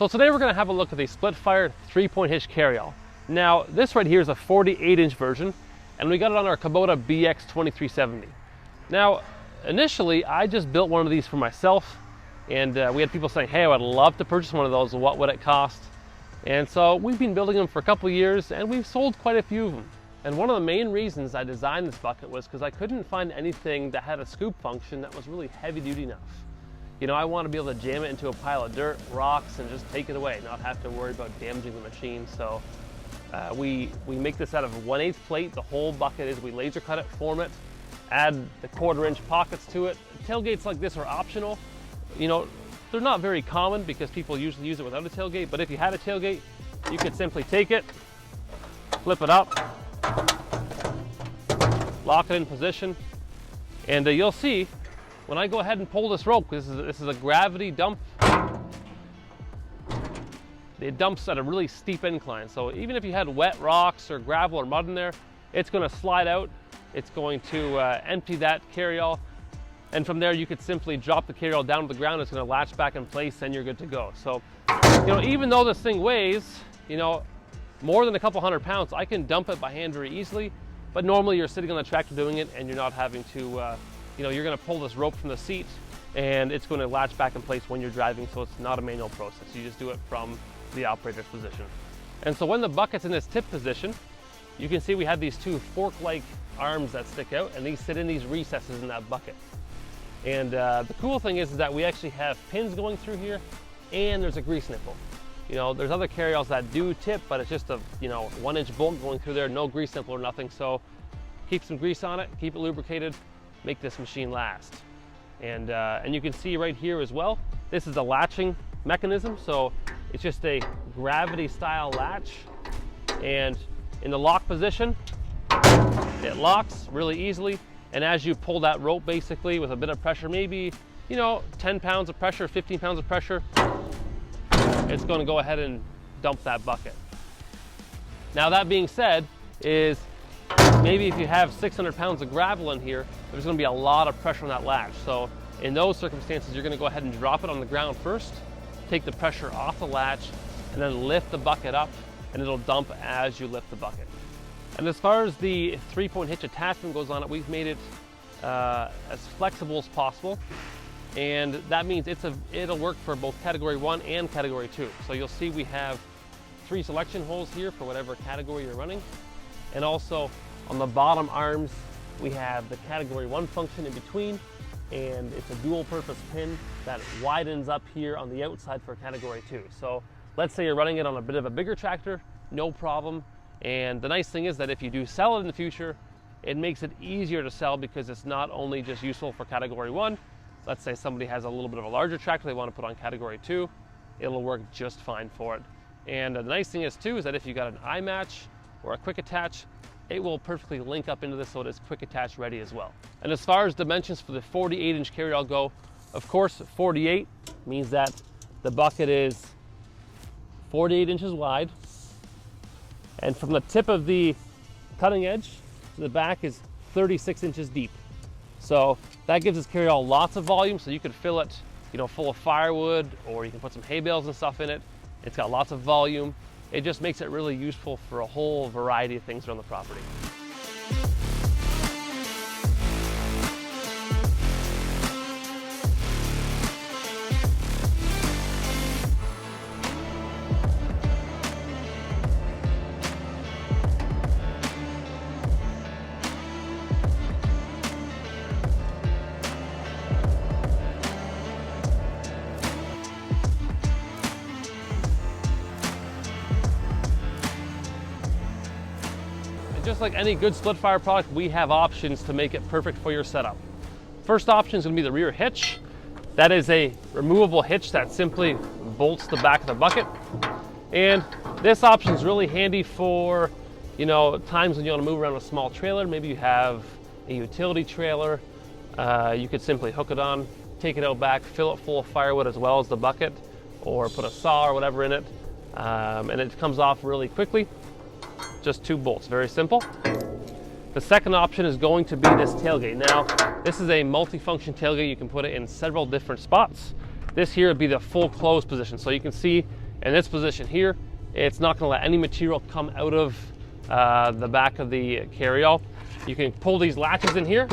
So today we're going to have a look at the split-fired 3-point hitch carryall. Now this right here is a 48-inch version, and we got it on our Kubota BX 2370. Now initially I just built one of these for myself, and we had people saying, hey, I would love to purchase one of those, what would it cost? And so we've been building them for a couple years, and we've sold quite a few of them. And one of the main reasons I designed this bucket was because I couldn't find anything that had a scoop function that was really heavy duty enough. You know, I want to be able to jam it into a pile of dirt, rocks, and just take it away, not have to worry about damaging the machine. So we make this out of 1/8 plate. The whole bucket is, we laser cut it, form it, add the 1/4-inch pockets to it. Tailgates like this are optional. You know, they're not very common because people usually use it without a tailgate, but if you had a tailgate, you could simply take it, flip it up, lock it in position, and you'll see when I go ahead and pull this rope, this is a gravity dump. It dumps at a really steep incline, so even if you had wet rocks or gravel or mud in there, it's going to slide out. It's going to empty that carryall, and from there you could simply drop the carryall down to the ground. It's going to latch back in place, and you're good to go. So, you know, even though this thing weighs, you know, more than a couple hundred pounds, I can dump it by hand very easily. But normally you're sitting on the tractor doing it, and you're not having to, you know, you're going to pull this rope from the seat, and it's going to latch back in place when you're driving, so it's not a manual process. You just do it from the operator's position. And so when the bucket's in this tip position, you can see we have these two fork-like arms that stick out, and these sit in these recesses in that bucket. And the cool thing is that we actually have pins going through here, and there's a grease nipple. You know, there's other carryalls that do tip, but it's just a, you know, 1-inch bolt going through there, no grease nipple or nothing. So keep some grease on it, keep it lubricated, make this machine last. And you can see right here as well, this is a latching mechanism. So it's just a gravity style latch, and in the lock position, it locks really easily. And as you pull that rope, basically with a bit of pressure, maybe, you know, 10 pounds of pressure, 15 pounds of pressure, it's going to go ahead and dump that bucket. Now that being said, is maybe if you have 600 pounds of gravel in here, there's going to be a lot of pressure on that latch. So in those circumstances, you're going to go ahead and drop it on the ground first, take the pressure off the latch, and then lift the bucket up, and it'll dump as you lift the bucket. And as far as the 3-point hitch attachment goes on it, we've made it as flexible as possible. And that means it'll work for both category 1 and category 2. So you'll see we have 3 selection holes here for whatever category you're running. And also on the bottom arms, we have the category 1 function in between, and it's a dual purpose pin that widens up here on the outside for category 2. So let's say you're running it on a bit of a bigger tractor, no problem. And the nice thing is that if you do sell it in the future, it makes it easier to sell because it's not only just useful for category 1. Let's say somebody has a little bit of a larger tractor they want to put on category 2, it'll work just fine for it. And the nice thing is too, is that if you got an I-match or a quick attach, it will perfectly link up into this, so it is quick attach ready as well. And as far as dimensions for the 48-inch carryall go, of course 48 means that the bucket is 48 inches wide, and from the tip of the cutting edge to the back is 36 inches deep. So that gives this carryall lots of volume, so you could fill it, you know, full of firewood, or you can put some hay bales and stuff in it. It's got lots of volume. It just makes it really useful for a whole variety of things around the property. Just like any good split fire product, we have options to make it perfect for your setup. First option is going to be the rear hitch. That is a removable hitch that simply bolts the back of the bucket. And this option is really handy for, you know, times when you want to move around a small trailer. Maybe you have a utility trailer. You could simply hook it on, take it out back, fill it full of firewood as well as the bucket, or put a saw or whatever in it. And it comes off really quickly. Just 2 bolts, very simple. The second option is going to be this tailgate. Now, this is a multi-function tailgate. You can put it in several different spots. This here would be the full close position. So you can see In this position here, it's not going to let any material come out of the back of the carryall. You can pull these latches in here,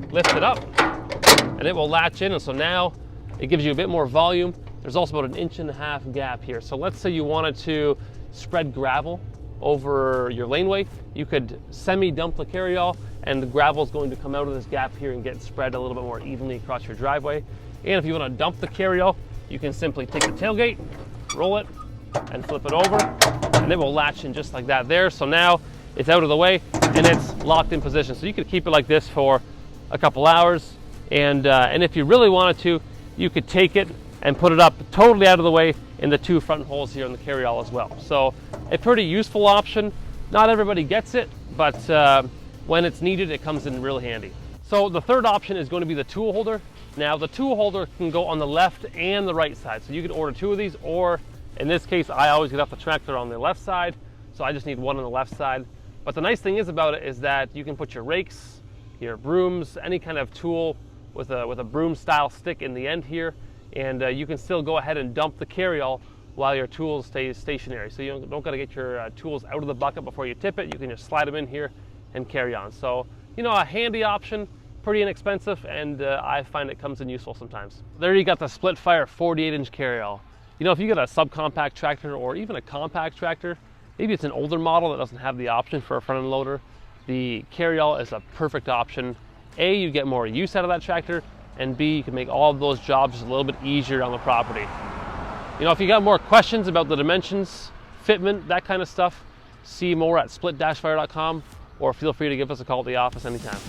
lift it up, and it will latch in. And so now it gives you a bit more volume. There's also about 1.5 inch gap here. So let's say you wanted to spread gravel over your laneway, you could semi-dump the carryall, and the gravel is going to come out of this gap here and get spread a little bit more evenly across your driveway. And if you want to dump the carryall, you can simply take the tailgate, roll it, and flip it over, and it will latch in just like that there. So now it's out of the way and it's locked in position. So you could keep it like this for a couple hours, and if you really wanted to, you could take it and put it up totally out of the way in the 2 front holes here in the carryall as well. So a pretty useful option. Not everybody gets it, but when it's needed, it comes in really handy. So the third option is going to be the tool holder. Now the tool holder can go on the left and the right side. So you could order 2 of these, or in this case, I always get off the tractor on the left side, so I just need 1 on the left side. But the nice thing is about it is that you can put your rakes, your brooms, any kind of tool with a broom style stick in the end here, and you can still go ahead and dump the carryall while your tools stay stationary. So you don't got to get your tools out of the bucket before you tip it. You can just slide them in here and carry on. So, you know, a handy option, pretty inexpensive, and I find it comes in useful sometimes. There you got the split fire 48-inch carryall. You know, if you got a subcompact tractor or even a compact tractor, maybe it's an older model that doesn't have the option for a front end loader, the carryall is a perfect option. A, you get more use out of that tractor, and B, you can make all of those jobs just a little bit easier on the property. You know, if you got more questions about the dimensions, fitment, that kind of stuff, see more at split-fire.com, or feel free to give us a call at the office anytime.